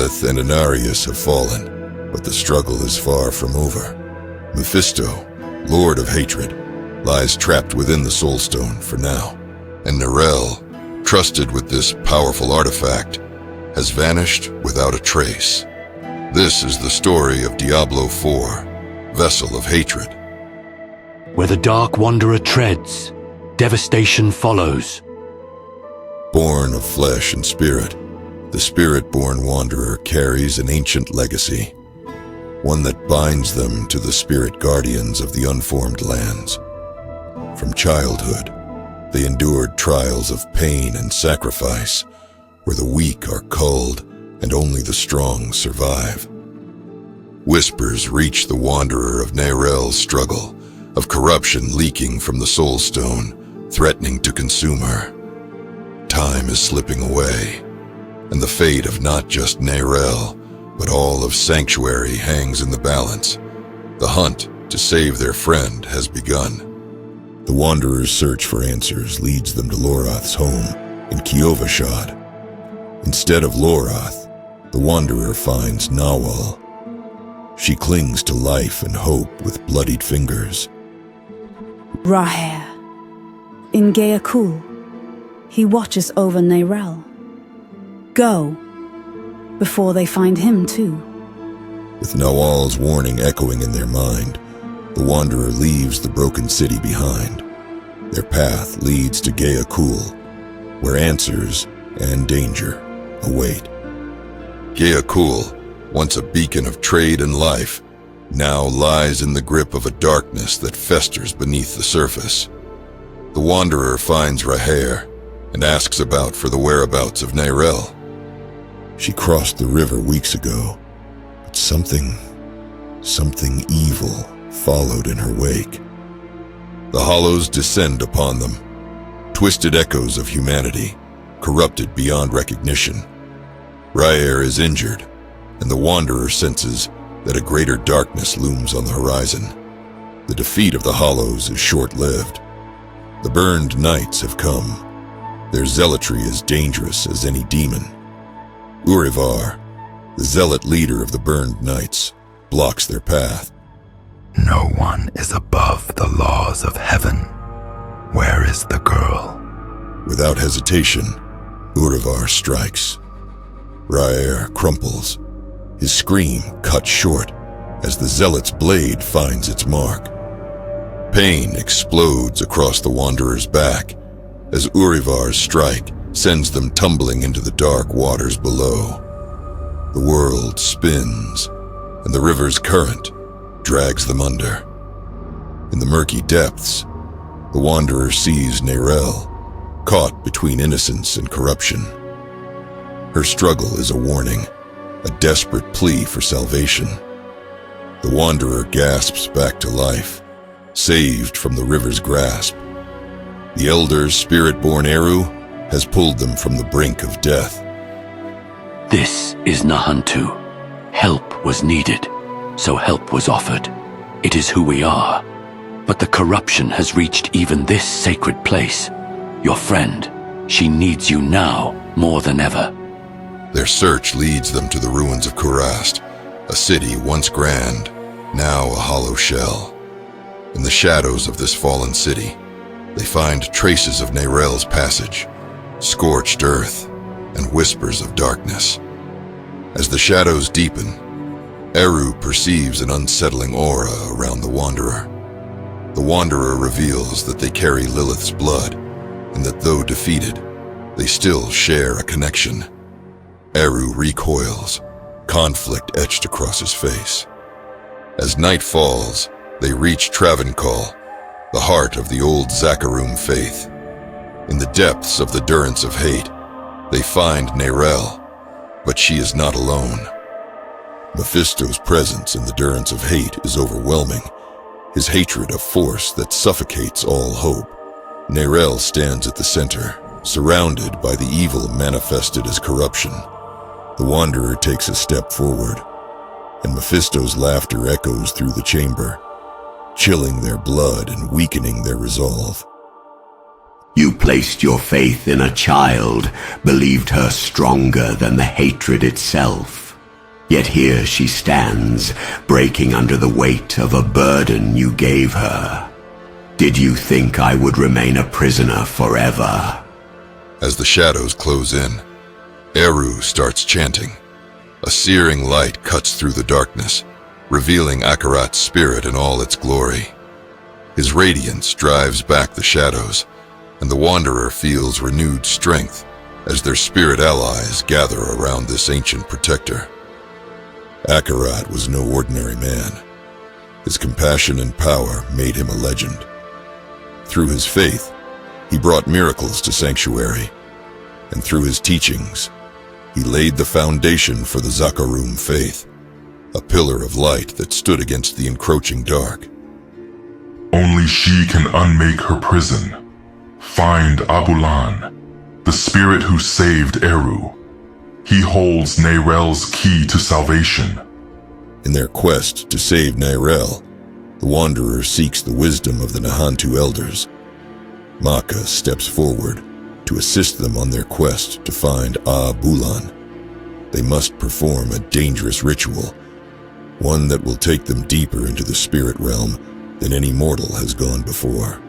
Lilith and Inarius have fallen, but the struggle is far from over. Mephisto, Lord of Hatred, lies trapped within the Soul Stone for now, and Neyrelle, trusted with this powerful artifact, has vanished without a trace. This is the story of Diablo 4, Vessel of Hatred. Where the Dark Wanderer treads, devastation follows. Born of flesh and spirit, the Spiritborn Wanderer carries an ancient legacy, one that binds them to the spirit guardians of the unformed lands. From childhood, they endured trials of pain and sacrifice, where the weak are culled and only the strong survive. Whispers reach the Wanderer of Neyrelle's struggle, of corruption leaking from the Soul Stone, threatening to consume her. Time is slipping away, and the fate of not just Neyrelle, but all of Sanctuary hangs in the balance. The hunt to save their friend has begun. The Wanderer's search for answers leads them to Lorath's home in Kiovashad. Instead of Lorath, the Wanderer finds Nawal. She clings to life and hope with bloodied fingers. Raher. In Geakul, he watches over Neyrelle. Go, before they find him too. With Nawal's warning echoing in their mind, the Wanderer leaves the broken city behind. Their path leads to Geakul, where answers and danger await. Geakul, once a beacon of trade and life, now lies in the grip of a darkness that festers beneath the surface. The Wanderer finds Raher and asks about for the whereabouts of Neyrelle. She crossed the river weeks ago, but something evil followed in her wake. The hollows descend upon them, twisted echoes of humanity, corrupted beyond recognition. Raher is injured, and the Wanderer senses that a greater darkness looms on the horizon. The defeat of the Hollows is short-lived. The burned knights have come. Their zealotry is dangerous as any demon. Urivar, the zealot leader of the burned knights, blocks their path. No one is above the laws of heaven. Where is the girl? Without hesitation, Urivar strikes. Raher crumples, his scream cut short as the zealot's blade finds its mark. Pain explodes across the Wanderer's back as Urivar's strike sends them tumbling into the dark waters below. The world spins, and the river's current drags them under. In the murky depths, the Wanderer sees Neyrelle, caught between innocence and corruption. Her struggle is a warning, a desperate plea for salvation. The Wanderer gasps back to life, saved from the river's grasp. The Elder's Spiritborn Eru has pulled them from the brink of death. This is Nahantu. Help was needed, so help was offered. It is who we are. But the corruption has reached even this sacred place. Your friend, she needs you now more than ever. Their search leads them to the ruins of Kurast, a city once grand, now a hollow shell. In the shadows of this fallen city, they find traces of Neyrelle's passage, scorched earth, and whispers of darkness. As the shadows deepen, Eru perceives an unsettling aura around the Wanderer. The Wanderer reveals that they carry Lilith's blood, and that though defeated, they still share a connection. Eru recoils, conflict etched across his face. As night falls, they reach Travancore, the heart of the old Zakarum faith. In the depths of the Durance of Hate, they find Neyrelle, but she is not alone. Mephisto's presence in the Durance of Hate is overwhelming, his hatred a force that suffocates all hope. Neyrelle stands at the center, surrounded by the evil manifested as corruption. The Wanderer takes a step forward, and Mephisto's laughter echoes through the chamber, chilling their blood and weakening their resolve. You placed your faith in a child, believed her stronger than the hatred itself. Yet here she stands, breaking under the weight of a burden you gave her. Did you think I would remain a prisoner forever? As the shadows close in, Eru starts chanting. A searing light cuts through the darkness, revealing Akarat's spirit in all its glory. His radiance drives back the shadows, and the Wanderer feels renewed strength as their spirit allies gather around this ancient protector. Akarat was no ordinary man. His compassion and power made him a legend. Through his faith, he brought miracles to Sanctuary, and through his teachings, he laid the foundation for the Zakarum faith, a pillar of light that stood against the encroaching dark. Only she can unmake her prison. Find Abulan, the spirit who saved Eru. He holds Neyrelle's key to salvation. In their quest to save Neyrelle, the Wanderer seeks the wisdom of the Nahantu elders. Maka steps forward to assist them on their quest to find Abulan. They must perform a dangerous ritual, one that will take them deeper into the spirit realm than any mortal has gone before.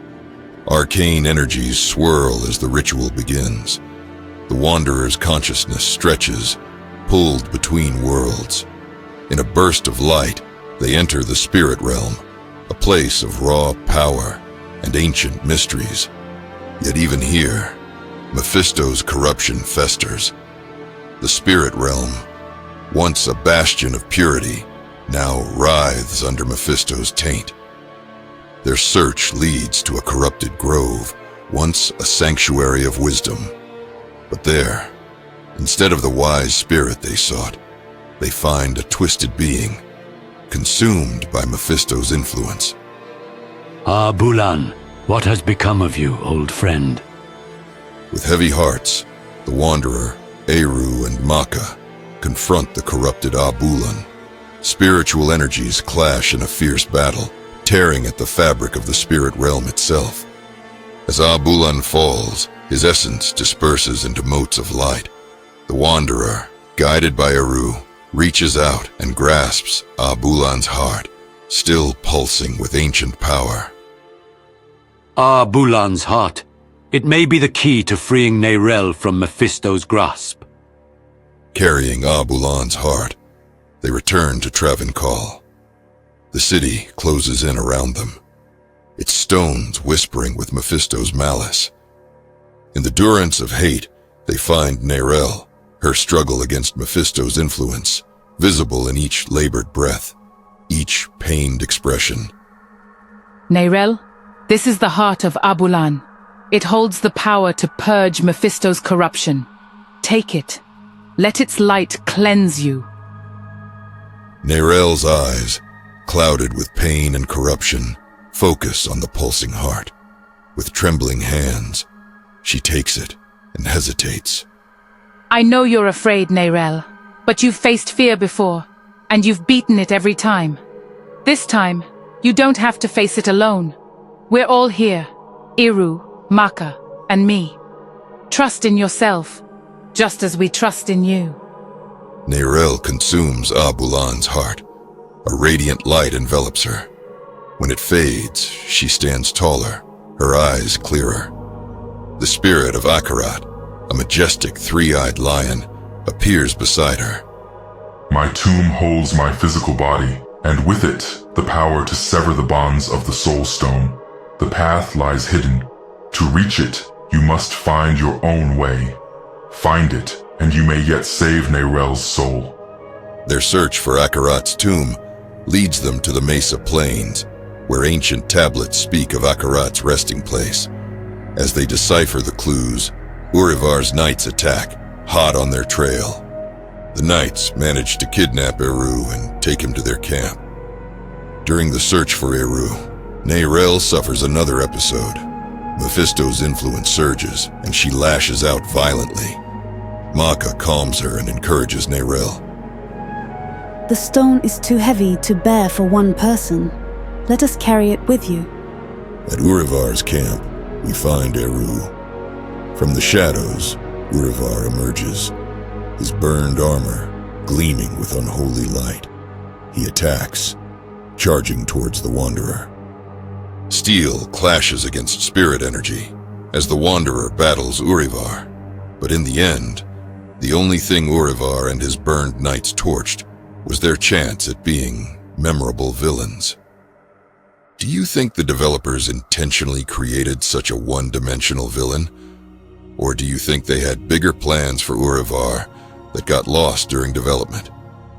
Arcane energies swirl as the ritual begins. The Wanderer's consciousness stretches, pulled between worlds. In a burst of light, they enter the spirit realm, a place of raw power and ancient mysteries. Yet even here, Mephisto's corruption festers. The spirit realm, once a bastion of purity, now writhes under Mephisto's taint. Their search leads to a corrupted grove, once a sanctuary of wisdom. But there, instead of the wise spirit they sought, they find a twisted being, consumed by Mephisto's influence. Abulan, what has become of you, old friend? With heavy hearts, the Wanderer, Eru, and Maka confront the corrupted Abulan. Spiritual energies clash in a fierce battle, tearing at the fabric of the spirit realm itself. As Abulan falls, his essence disperses into motes of light. The Wanderer, guided by Eru, reaches out and grasps Abulan's heart, still pulsing with ancient power. Abulan's heart. It may be the key to freeing Neyrelle from Mephisto's grasp. Carrying Abulan's heart, they return to Travancore. The city closes in around them, its stones whispering with Mephisto's malice. In the durance of hate, they find Neyrelle, her struggle against Mephisto's influence, visible in each labored breath, each pained expression. Neyrelle, this is the heart of Abulan. It holds the power to purge Mephisto's corruption. Take it. Let its light cleanse you. Neyrelle's eyes, clouded with pain and corruption, focus on the pulsing heart. With trembling hands, she takes it and hesitates. I know you're afraid, Neyrelle, but you've faced fear before, and you've beaten it every time. This time, you don't have to face it alone. We're all here, Eru, Maka, and me. Trust in yourself, just as we trust in you. Neyrelle consumes Abulan's heart. A radiant light envelops her. When it fades, she stands taller, her eyes clearer. The spirit of Akarat, a majestic three-eyed lion, appears beside her. My tomb holds my physical body, and with it, the power to sever the bonds of the soul stone. The path lies hidden. To reach it, you must find your own way. Find it, and you may yet save Neyrelle's soul. Their search for Akarat's tomb leads them to the Mesa Plains, where ancient tablets speak of Akarat's resting place. As they decipher the clues, Urivar's knights attack, hot on their trail. The knights manage to kidnap Eru and take him to their camp. During the search for Eru, Neyrelle suffers another episode. Mephisto's influence surges, and she lashes out violently. Maka calms her and encourages Neyrelle. The stone is too heavy to bear for one person. Let us carry it with you. At Urivar's camp, we find Eru. From the shadows, Urivar emerges, his burned armor gleaming with unholy light. He attacks, charging towards the Wanderer. Steel clashes against spirit energy as the Wanderer battles Urivar, but in the end, the only thing Urivar and his burned knights torched was their chance at being memorable villains. Do you think the developers intentionally created such a one-dimensional villain? Or do you think they had bigger plans for Urivar that got lost during development?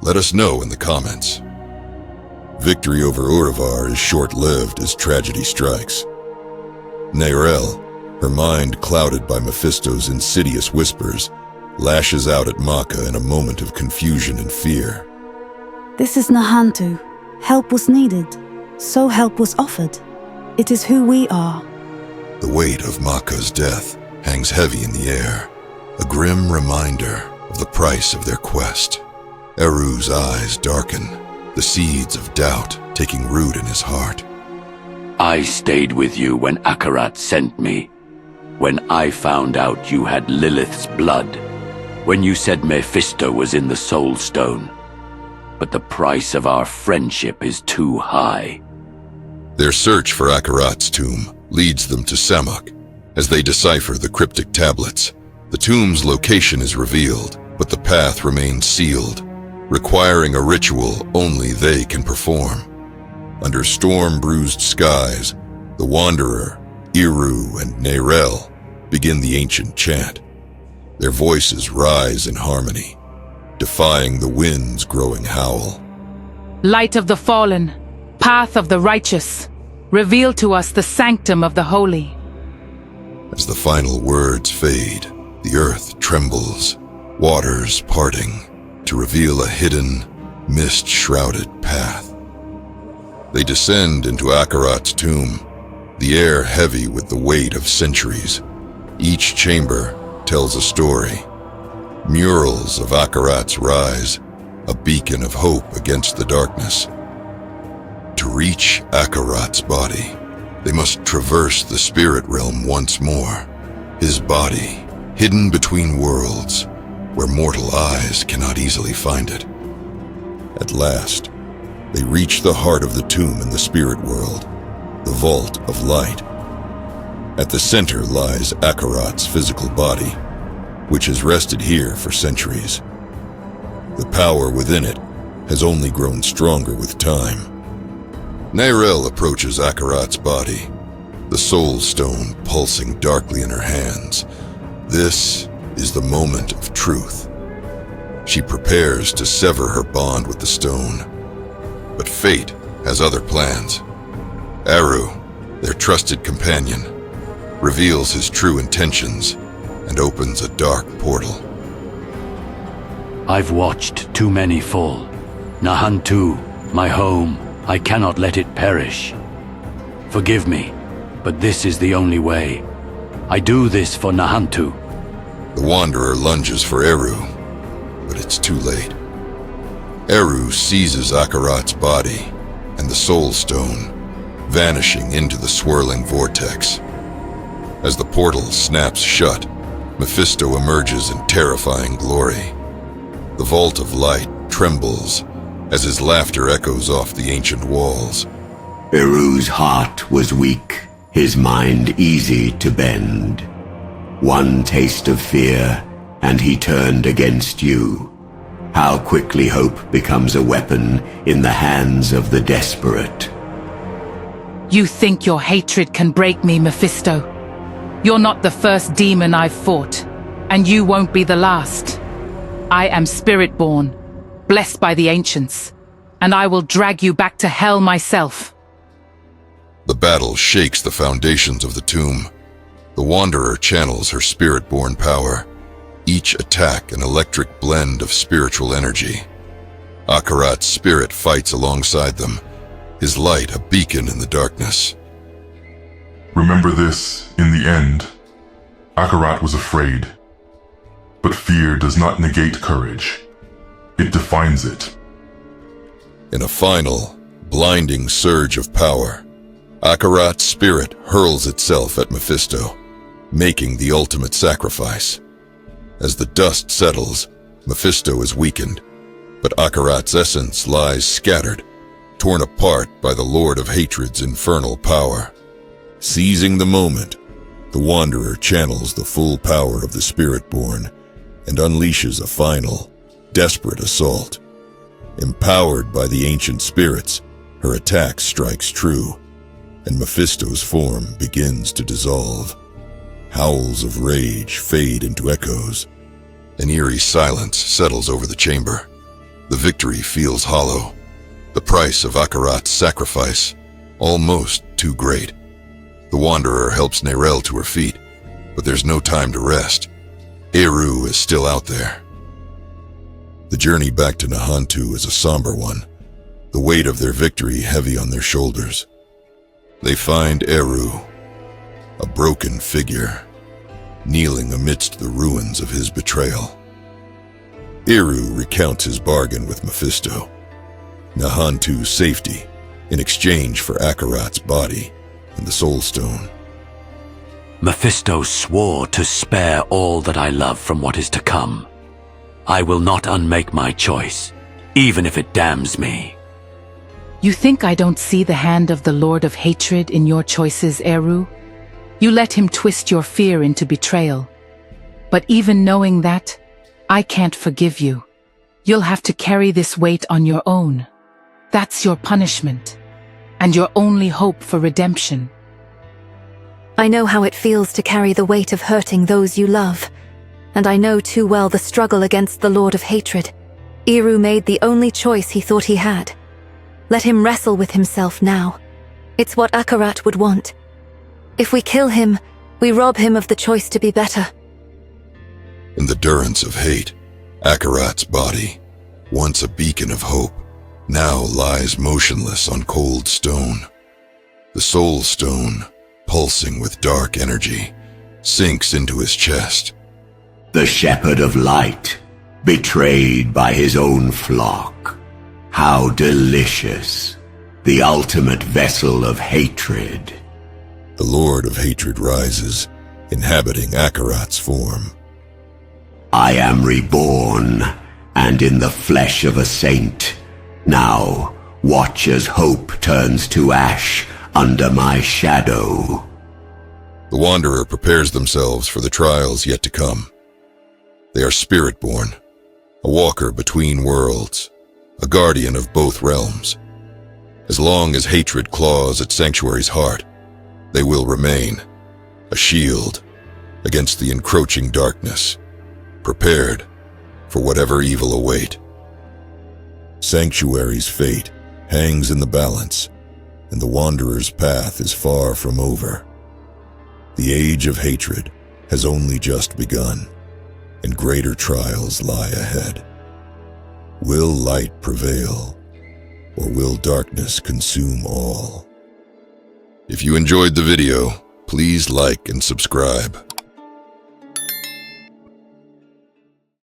Let us know in the comments. Victory over Urivar is short-lived as tragedy strikes. Neyrelle, her mind clouded by Mephisto's insidious whispers, lashes out at Maka in a moment of confusion and fear. This is Nahantu. Help was needed, so help was offered. It is who we are. The weight of Maka's death hangs heavy in the air, a grim reminder of the price of their quest. Eru's eyes darken, the seeds of doubt taking root in his heart. I stayed with you when Akarat sent me. When I found out you had Lilith's blood. When you said Mephisto was in the Soul Stone. But the price of our friendship is too high. Their search for Akarat's tomb leads them to Samuk. As they decipher the cryptic tablets, the tomb's location is revealed, but the path remains sealed, requiring a ritual only they can perform. Under storm-bruised skies, the Wanderer, Eru, and Neyrelle begin the ancient chant. Their voices rise in harmony, defying the wind's growing howl. Light of the fallen, path of the righteous, reveal to us the sanctum of the holy. As the final words fade, the earth trembles, waters parting to reveal a hidden, mist-shrouded path. They descend into Akarat's tomb, the air heavy with the weight of centuries. Each chamber tells a story. Murals of Akarat's rise, a beacon of hope against the darkness. To reach Akarat's body, they must traverse the spirit realm once more. His body, hidden between worlds, where mortal eyes cannot easily find it. At last, they reach the heart of the tomb in the spirit world, the Vault of Light. At the center lies Akarat's physical body, which has rested here for centuries. The power within it has only grown stronger with time. Neyrelle approaches Akarat's body, the soul stone pulsing darkly in her hands. This is the moment of truth. She prepares to sever her bond with the stone. But fate has other plans. Eru, their trusted companion, reveals his true intentions and opens a dark portal. I've watched too many fall. Nahantu, my home, I cannot let it perish. Forgive me, but this is the only way. I do this for Nahantu. The Wanderer lunges for Eru, but it's too late. Eru seizes Akarat's body and the Soul Stone, vanishing into the swirling vortex. As the portal snaps shut, Mephisto emerges in terrifying glory. The Vault of Light trembles as his laughter echoes off the ancient walls. Eru's heart was weak, his mind easy to bend. One taste of fear, and he turned against you. How quickly hope becomes a weapon in the hands of the desperate. You think your hatred can break me, Mephisto? You're not the first demon I've fought, and you won't be the last. I am Spiritborn, blessed by the ancients, and I will drag you back to hell myself. The battle shakes the foundations of the tomb. The Wanderer channels her spirit-born power, each attack an electric blend of spiritual energy. Akarat's spirit fights alongside them, his light a beacon in the darkness. Remember this, in the end, Akarat was afraid. But fear does not negate courage. It defines it. In a final, blinding surge of power, Akarat's spirit hurls itself at Mephisto, making the ultimate sacrifice. As the dust settles, Mephisto is weakened, but Akarat's essence lies scattered, torn apart by the Lord of Hatred's infernal power. Seizing the moment, the Wanderer channels the full power of the Spiritborn and unleashes a final, desperate assault. Empowered by the ancient spirits, her attack strikes true, and Mephisto's form begins to dissolve. Howls of rage fade into echoes. An eerie silence settles over the chamber. The victory feels hollow. The price of Akarat's sacrifice, almost too great. The Wanderer helps Neyrelle to her feet, but there's no time to rest. Eru is still out there. The journey back to Nahantu is a somber one, the weight of their victory heavy on their shoulders. They find Eru, a broken figure, kneeling amidst the ruins of his betrayal. Eru recounts his bargain with Mephisto, Nahantu's safety in exchange for Akarat's body and the Soul Stone. Mephisto swore to spare all that I love from what is to come. I will not unmake my choice, even if it damns me. You think I don't see the hand of the Lord of Hatred in your choices, Eru? You let him twist your fear into betrayal. But even knowing that, I can't forgive you. You'll have to carry this weight on your own. That's your punishment, and your only hope for redemption. I know how it feels to carry the weight of hurting those you love, and I know too well the struggle against the Lord of Hatred. Eru made the only choice he thought he had. Let him wrestle with himself now. It's what Akarat would want. If we kill him, we rob him of the choice to be better. In the durance of hate, Akarat's body, once a beacon of hope, now lies motionless on cold stone. The Soul Stone, pulsing with dark energy, sinks into his chest. The Shepherd of Light, betrayed by his own flock. How delicious. The ultimate vessel of hatred. The Lord of Hatred rises, inhabiting Akarat's form. I am reborn, and in the flesh of a saint. Now, watch as hope turns to ash under my shadow. The Wanderer prepares themselves for the trials yet to come. They are Spiritborn, a walker between worlds, a guardian of both realms. As long as hatred claws at Sanctuary's heart, they will remain, a shield against the encroaching darkness, prepared for whatever evil await. Sanctuary's fate hangs in the balance, and the Wanderer's path is far from over. The age of hatred has only just begun, and greater trials lie ahead. Will light prevail, or will darkness consume all? If you enjoyed the video, please like and subscribe.